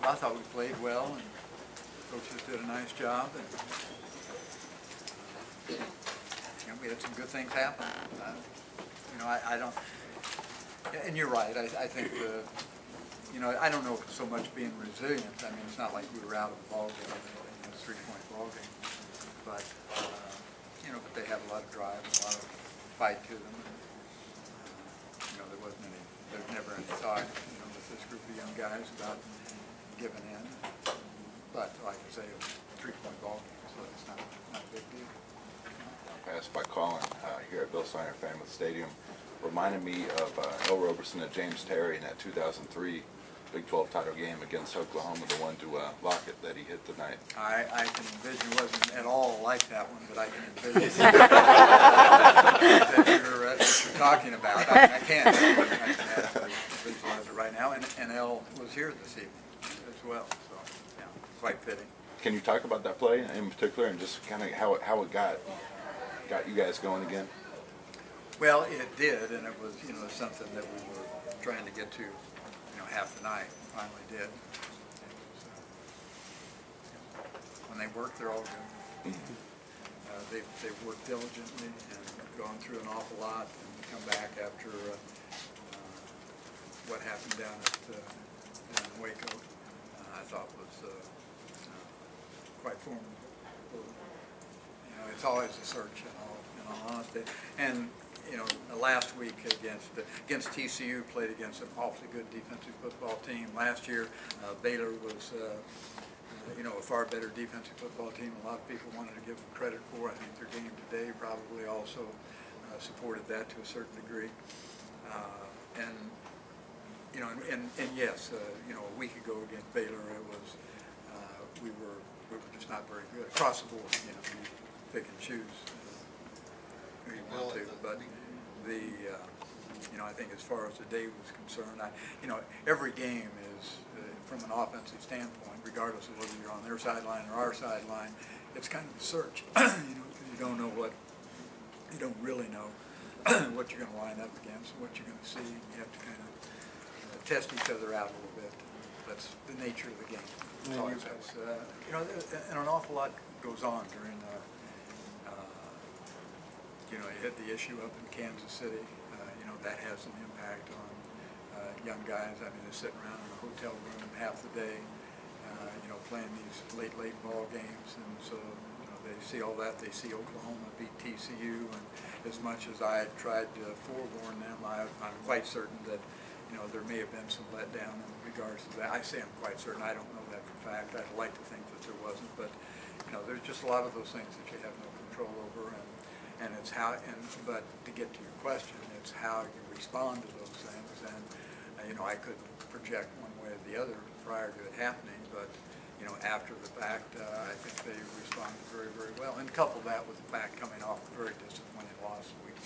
I thought we played well, and coaches did a nice job, and we had some good things happen. I don't. And you're right. I think I don't know if it's so much being resilient. I mean, it's not like we were out of the ball game, a 3-point ball game, but but they had a lot of drive, and a lot of fight to them. And, there's never any thought, with this group of young guys about giving in. But like I say, it was a 3-point ball game, so it's not a big deal. Passed by Colin here at Bill Snyder Family Stadium reminded me of Al Roberson and James Terry in that 2003 Big 12 title game against Oklahoma, the one to Lockett that he hit tonight. I can envision. It wasn't at all like that one, but I can envision that you're talking about. I can't actually visualize it right now. And Al was here this evening as well, so yeah, quite fitting. Can you talk about that play in particular and just kind of how it got you guys going again? Well, it did, and it was something that we were trying to get to half the night. Finally did. When they work, they're all good. They've worked diligently and gone through an awful lot, and come back after what happened down in Waco. I thought was quite formidable. It's always a search, in all honesty. And last week against TCU, played against an awfully good defensive football team. Last year, Baylor was a far better defensive football team. A lot of people wanted to give them credit for. I think their game today probably also supported that to a certain degree. And yes, a week ago against Baylor, it was we were just not very good across the board. You pick and choose who you want to, but I think as far as the day was concerned, every game is from an offensive standpoint, regardless of whether you're on their sideline or our sideline, it's kind of a search. Because you don't know you don't really know what you're going to line up against, what you're going to see. You have to kind of test each other out a little bit. That's the nature of the game. It's always has, and an awful lot goes on during. You had the issue up in Kansas City. That has an impact on young guys. I mean, they're sitting around in a hotel room half the day, playing these late ball games, and so they see all that. They see Oklahoma beat TCU, and as much as I tried to forewarn them, I'm quite certain that there may have been some letdown in regards to that. I say I'm quite certain. I don't know that for a fact. I'd like to think that there wasn't, but there's just a lot of those things that you have no control over, and it's how. But to get to your question, it's how you respond to those things. And I couldn't project one way or the other prior to it happening, but after the fact, I think they responded very, very well. And couple that with the fact coming off a very disappointing loss the week.